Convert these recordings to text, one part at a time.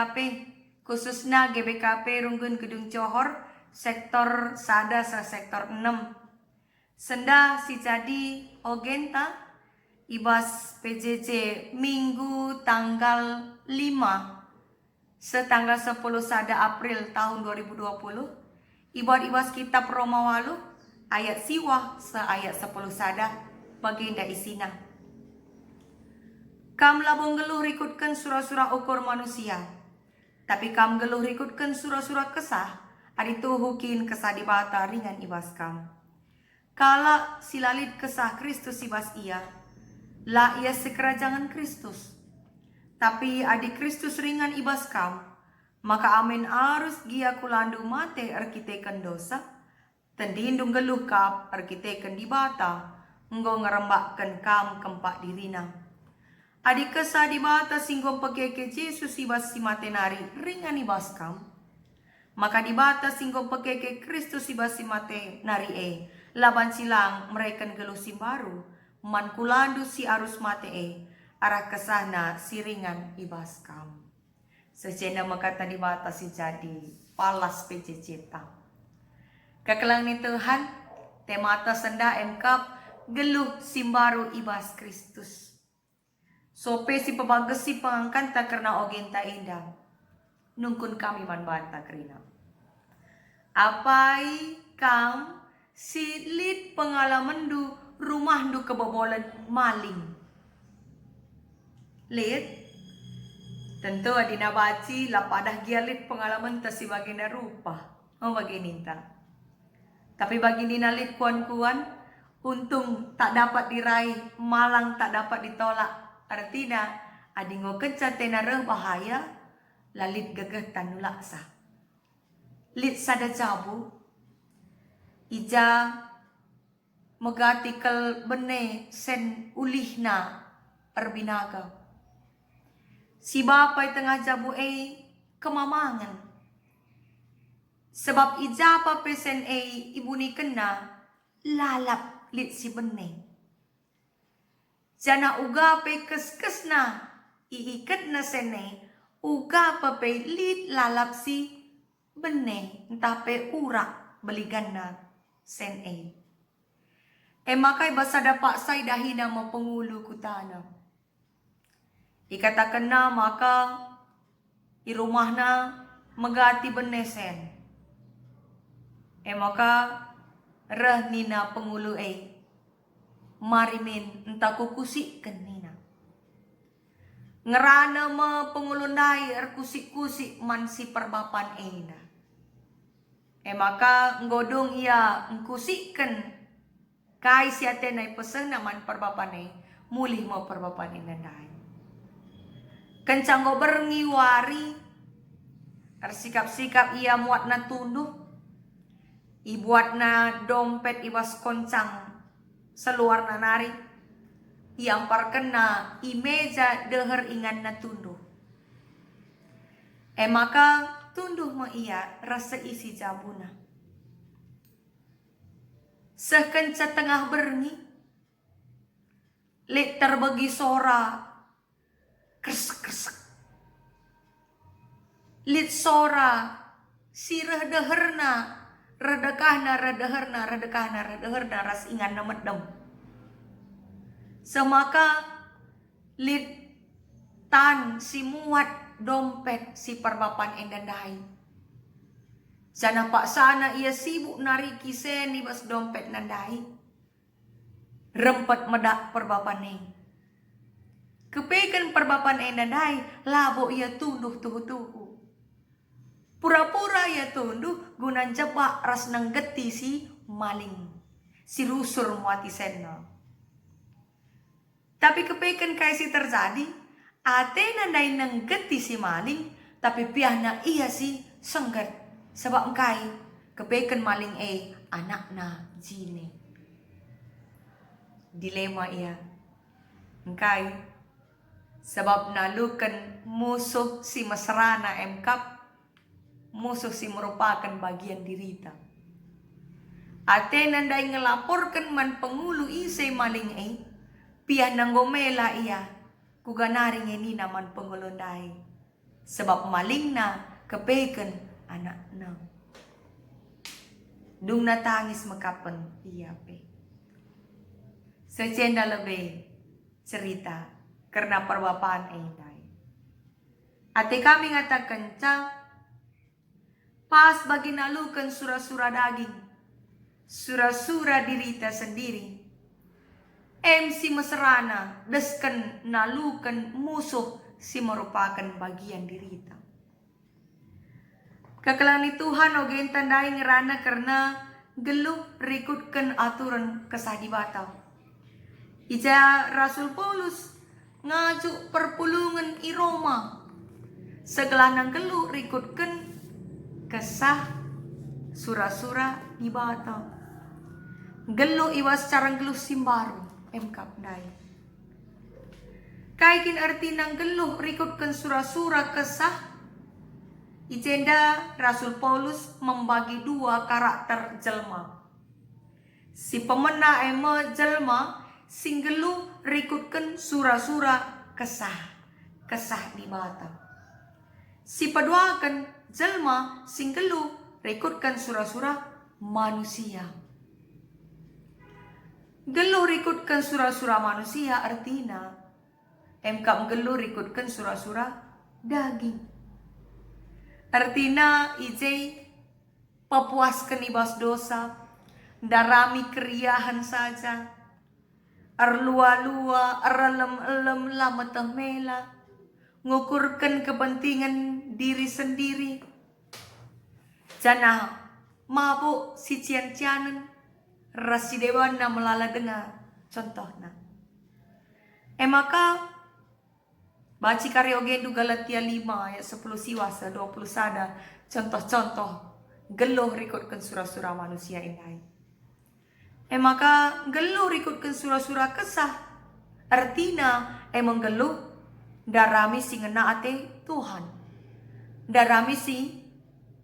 GBKP, khususnya GBKP Runggun Gedung Johor, sektor sada sa sektor 6. Senda si jadi ogenta ibas PJJ Minggu tanggal 5 setanggal 10 sada April tahun 2020. Ibas kitab Romawalu ayat siwah se ayat 10 sada baginda isina. Kam labong geluh rikutkan surah-surah ukur manusia. Tapi kam geluh rikutkan surah-surah kesah. Aditu hukin kesah dibata ringan ibas kam. Kala silalit kesah Kristus ibas ia. La ia sekerajangan Kristus. Tapi adik Kristus ringan ibas kam. Maka amin arus gia kulandu mate arkiteken dosa. Tendindung geluh kap arkiteken dibata. Nggo ngerembakkan kam kempak dirina. Adik kesah di bata singgong pekeke Yesus ibas si matenari ringan ibas kam. Maka di bata singgong pekeke Kristus ibas si matenari laban silang mereka geluh si baru. Man kulandu si arus mate arah kesahna si ringan ibas kam. Sejena makata di bata si jadi palas pececeta. Kekelang ni Tuhan temata senda emkap geluh si baru ibas Kristus. Sope si pebagas si pangangkanta karena ogenta indah. Nungkun kami manbanta kerina. Apai kam silit pengalaman du rumah du kebobolan maling. Lit. Tentu adina baci lapadah gialit pengalaman tasi baginda rupa. Oh bagininta. Tapi baginda lit kuan-kuan. Untung tak dapat diraih. Malang tak dapat ditolak. Artinya, adingo kenca tenareh bahaya, lalit gegeh tanulaksa. Lit sada jabu, ija megatikal bene sen ulihna erbinaga. Si bapai tengah jabu kemamangan. Sebab ija pa pesen ibu ni kena, lalap lit si bene. Jana uga pe kes na iikat na sene uga pa pe lit lalap si bene entah pe urak beligan na sen makay basa dapat say dahina mo pengulu kutana. Ikatakan na maka irumah na magati bene sen. Maka reh nina pengulu marimin entah kukusik nina. Ngerana me pengulundai kusik-kusik man si perbapan ena. Maka ngodong ia ngkusikkan kai si atenay pesen naman perbapan mulih mo perbapan inandai. Kencang go berngiwari ersikap-sikap ia muat na tunduh. Ibuat na dompet ibas koncang seluar nanari yang parkena imeja deher ingan na tunduh. Maka tunduh mo iya rasa isi jabuna. Sekenca tengah berngi lit terbagi sora kresek-kresek. Lit sora sirah deherna redekahna redeherna ras ingan na medem. Semaka lit tan si muat dompet si perbapan endandai. Sana pak sana ia sibuk nariki seni bas dompet nandai. Rempet medak perbapan Kepekan perbapan endandai labo ia tunduh tuhu-tuhu. Pura-pura ya tunduh gunan jebak ras nang geti si maling. Si rusur muati senna. Tapi kepekan kaisi terjadi. Ate nandai nang geti si maling. Tapi piahna iya si sengget. Sebab engkai kepekan maling anakna jine. Dilema iya. Engkai. Sebab nalukan musuh si mesrana emkap. Musuh si merupakan bagian dirita. Ate nandai ngelaporkan man pengulu isay maling piah nanggomela iya. Kuganaring ini naman pengulundai. Sebab maling na kepeken anak na. Dung natangis makapen iya pe. Secenda lebih cerita karena perbapaan Edai. Ate kami ngatakan pas bagi nalukan sura-sura daging, sura-sura dirita sendiri. MC meserana desken nalukan musuh si merupakan bagian dirita. Kekelani Tuhan ogen tandai ngerana karena geluh rikutkan aturan kesah di batau. Ija Rasul Paulus ngajuk perpulungan i Roma. Segelanang geluh rikutkan kesah sura-sura di batau. Geluh iwas carang geluh simbaru emkap dai. Kaikin arti nang geluh rikutkan sura-sura kesah. Ijenda Rasul Paulus membagi dua karakter jelma. Si pemena ema jelma sing geluh rikutkan sura-sura kesah di batau. Si paduakan jelma sing geluh rikutkan sura-sura manusia. Geluh rikutkan sura-sura manusia artinya emkam geluh rikutkan sura-sura daging. Artinya ijai pepuaskan ibas dosa, darami keriahan saja, arlua-lua, arlem-elem lametah mela, ngukurkan kepentingan diri sendiri. Jana mabuk si cian-cianan, rasi dewana melala dengar contohnya. Maka baci karya gendu Galatia 5 ayat 10 siwasa 20 sada contoh-contoh geluh rikutkan sura-sura manusia ini. Maka geluh rikutkan sura-sura kesah artinya emang geluh darami si ngena ate Tuhan. Darami si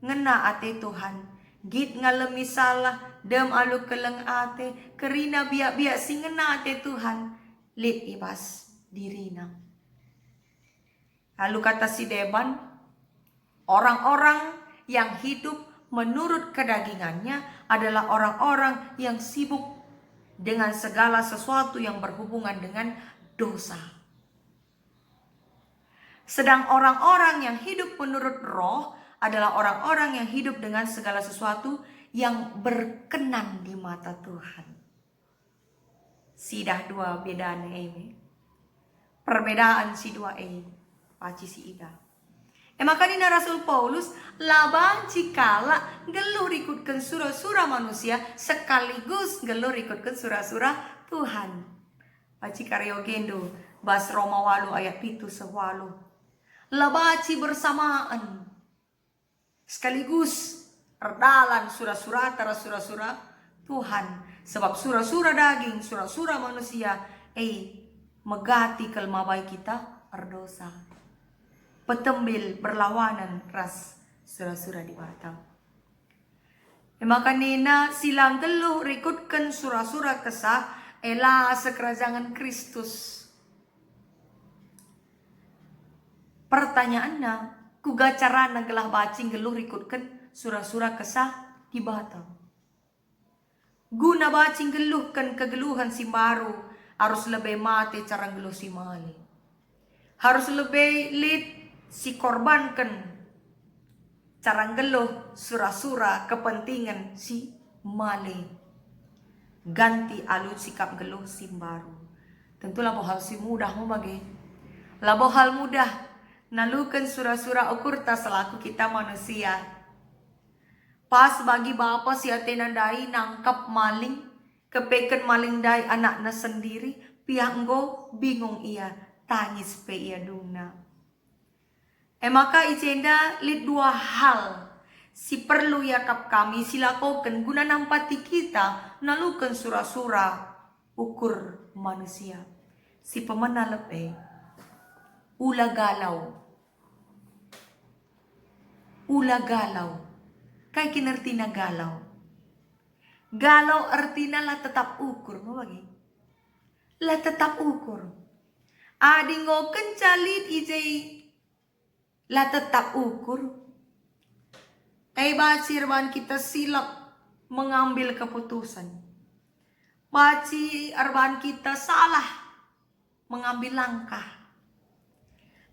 ngena ate Tuhan. Git ngalemi salah dem alu keleng ate kerina biak-biak si ngena ate Tuhan lit ibas dirina. Lalu kata si Deban, orang-orang yang hidup menurut kedagingannya adalah orang-orang yang sibuk dengan segala sesuatu yang berhubungan dengan dosa. Sedang orang-orang yang hidup menurut roh adalah orang-orang yang hidup dengan segala sesuatu yang berkenan di mata Tuhan. Sidah dua bedanya ini. Perbedaan si dua ini. Paci si ida. Maka dina Rasul Paulus laban cikala geluh rikutkan sura-sura manusia sekaligus geluh rikutkan sura-sura Tuhan. Paci karyo gendo bas Roma 8 ayat 7 sewalu. Labaci bersamaan sekaligus erdalan sura-sura tara sura-sura Tuhan. Sebab sura-sura daging, sura-sura manusia megati kelmabai kita berdosa. Petembil berlawanan ras sura-sura di batau. Maka nina silang geluh rikutkan sura-sura kesah ela sekerajangan Kristus. Pertanyaannya, kuga carana gelah bacing geluh rikutkan sura-sura kesah di batau. Guna bacing geluhkan kegeluhan si baru harus lebih mati cara geluh si mali. Harus lebih lit si korbankan cara geluh sura-sura kepentingan si male. Ganti alu sikap geluh si baru. Tentu labo hal si mudah mau bagi. Labo hal mudah nalukan sura-sura ukur ta selaku kita manusia. Pas bagi bapa si atena dai nangkap maling, kepeken maling dai anaknya sendiri, pihak enggo bingung ia, tangis pe ia dungna. Maka ijenda lit dua hal si perlu yakap kami silakokan guna nampati kita nalukan sura-sura ukur manusia. Si pemena lepe ula galau. Ula galau. Kay kinertina galau. Galau artina la tetap ukur mo bagi. La tetap ukur. Adingo kencalit ijay lah tetap ukur. Baci arban kita silap mengambil keputusan. Baci arban kita salah mengambil langkah.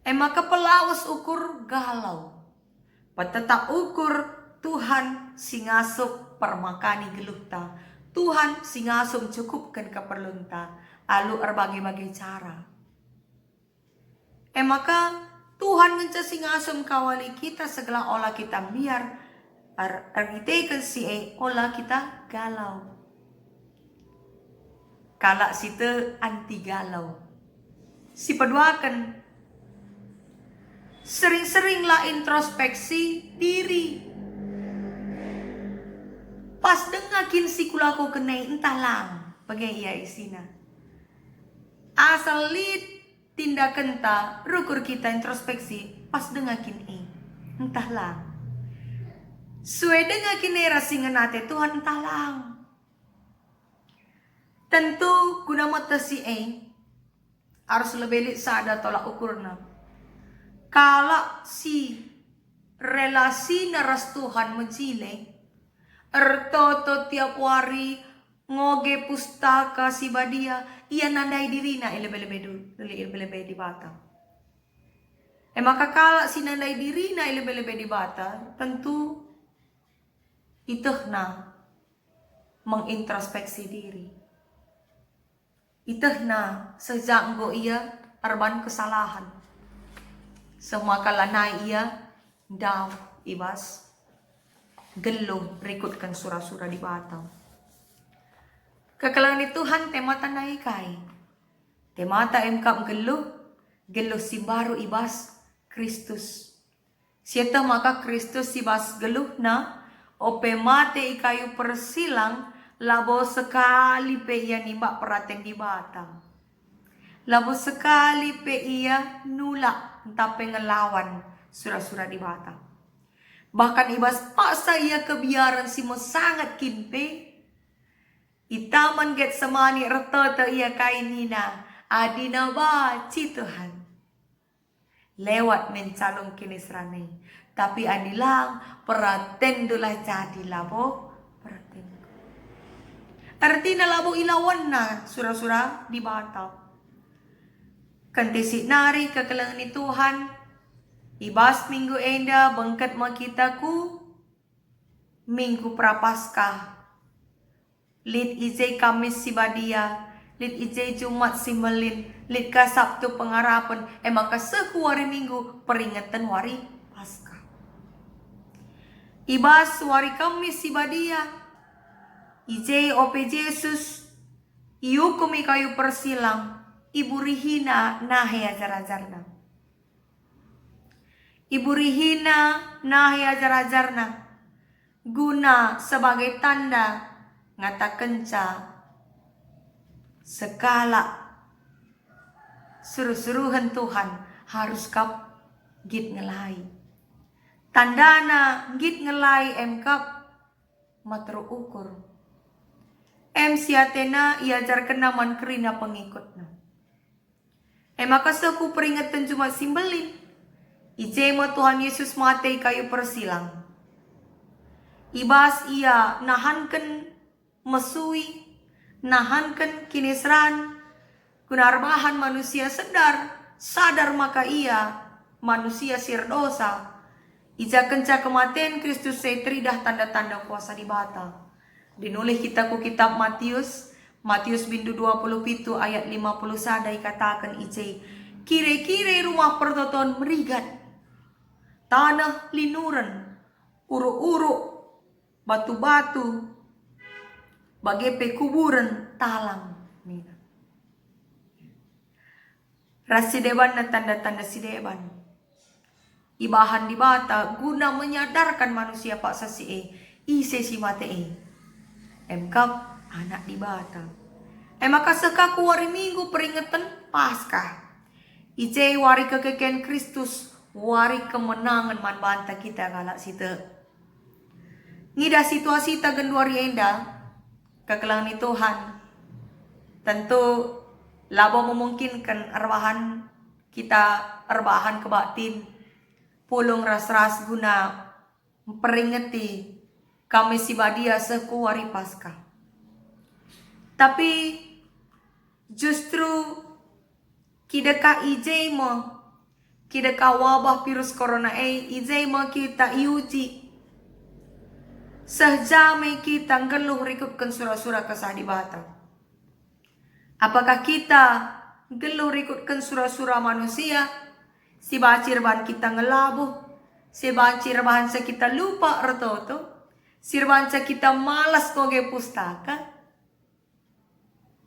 Maka pelawas ukur galau. Tetap ukur Tuhan singasup permakani geluhta. Tuhan singasum cukupkan keperlunta. Alu berbagai-bagai cara. Maka Tuhan ngenca singasum kawali kita segala olah kita biar argitekan si olah kita galau. Kalak site anti galau. Si peduakan sering-seringlah introspeksi diri. Pas dengakin si kulaku kenai entah lang. Bagai ia isina. Asal lid tindakan ta rukur kita introspeksi. Pas dengakin entah lang. Sue dengakin rasingan nate Tuhan entah lang. Tentu guna mata si harus lebih sadar tolak ukurna. Kalau si relasi naras Tuhan menjile, ertoto tiap hari ngoge pustaka si badia, ia nandai dirina lebih di bata. Maka kalau si nandai dirina lebih di bata, tentu itu mengintrospeksi diri. Itu sejak go ia arban kesalahan. Semua kalana ia daw ibas geluh berikutkan surah-surah di batang. Kekalangan Tuhan temata naikai. Temata emkap geluh si baru ibas Kristus. Sieta maka Kristus ibas geluh na ope mate ikayu persilang labo sekali pe ia nimba peraten di batang. Labo sekali pe ia nulak entah pengelawan surah-surah di batang. Bahkan ibas paksa ia kebiaran si mo sangat kimpe. Itaman get semani retoto ia kainina. Adina baci Tuhan. Lewat mencalon kinisrane. Tapi adilang peraten dulah jadi labo peraten. Artinya labo ilawan na surah-surah di batang. Kantisik nari kekelangan ni Tuhan. Ibas minggu enda bengkat makitaku. Minggu prapaskah. Lid ijay Kamis si badia. Lid ijay Jumat si melin. Lid ka Sabtu pengarapan. Maka sekuari minggu peringatan wari paskah. Ibas wari Kamis si badia. Ijay ope Yesus. Iukumi kayu persilang. Ibu rihina nahe ajar-ajarna. Ibu rihina nahe ajar-ajarna. Guna sebagai tanda ngata kenca. Sekala suruh-suruhan Tuhan harus kap git ngelai. Tandana git ngelai kap matru ukur. Siatena iajar kenaman kerina pengikutna. Maka seku peringatan Jumat simbelin. Ijema Tuhan Yesus mati kayu persilang. Ibas ia nahankan mesui. Nahankan kinisran. Gunarbahan manusia sadar maka ia manusia sirdosa. Ija kenca kematian Kristus tridah tanda-tanda kuasa di bata. Dinulih kitabku kitab Matius bindu 27 ayat 50 sadai katakan ije. Kire-kire rumah pertoton merigat. Tanah linuran. Uru-uru. Batu-batu. Bagepe kuburan talang. Rasideban na tanda-tanda sideban. Ibahan di bata guna menyadarkan manusia pak sasi ise si mate Emkap anak di bata. Maka sekaku wari minggu peringatan Paskah. Ije wari kekeken Kristus, wari kemenangan man banta kita kalak sita. Ngida situasi ta genduari enda kekelangan Tuhan. Tentu labo memungkinkan arbahan kita arbahan kebatin. pulung ras-ras guna memperingati kami si badia sekuari Paskah. Tapi justru kidaka ijay mo, kidaka wabah virus corona ijay mo kita iuji. Sehjame kita ngeluh rikutkan surah-surah kesah di bata. Apakah kita geluh rikutkan surah-surah manusia? Si bacir bahan kita ngelabuh, si bacir bahan kita lupa retoto, si banca kita malas koge pustaka.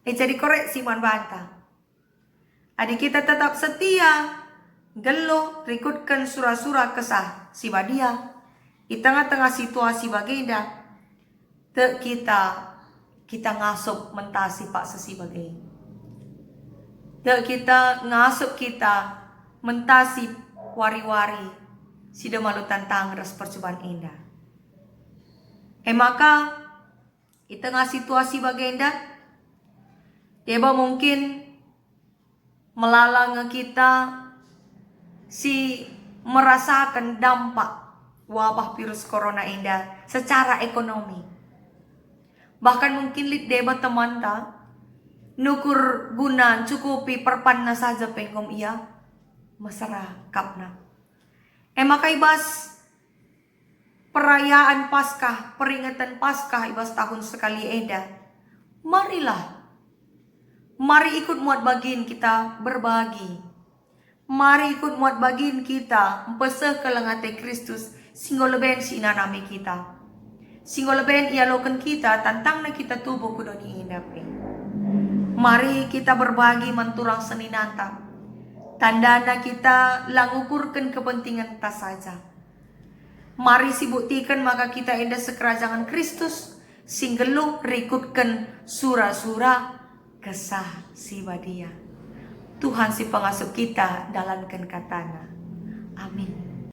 Jadi koreksi man banta. Adik kita tetap setia, geluh rikutkan surah-surah kesah si badia. Di tengah-tengah situasi bagenda, kita ngasup mentasi pak sesi bagai. Kita ngasup kita mentasi wari-wari sida malu tantang ras percobaan indah. Maka di tengah situasi bagenda, deba mungkin melalang kita si merasakan dampak wabah virus corona indah secara ekonomi. Bahkan mungkin lid deba teman ta nukur guna cukupi perpanna saja pengkom ia masara kapna. Maka ibas perayaan Paskah, peringatan Paskah ibas tahun sekali eda. Mari ikut muat bagian kita berbagi. Mari ikut muat bagian kita empeseh ke lengate Kristus. Singgo leben si inanami kita. Singgo leben ialokan kita tantang na kita tubuh kudoni indapi. Mari kita berbagi menturang seninanta. Tandana kita langukurkan kepentingan tas saja. Mari sibuktikan maka kita indah sekerajangan Kristus. Singgelu rikutkan surah-surah kesah si badia. Tuhan si pengasuh kita dalamkan katana. Amin.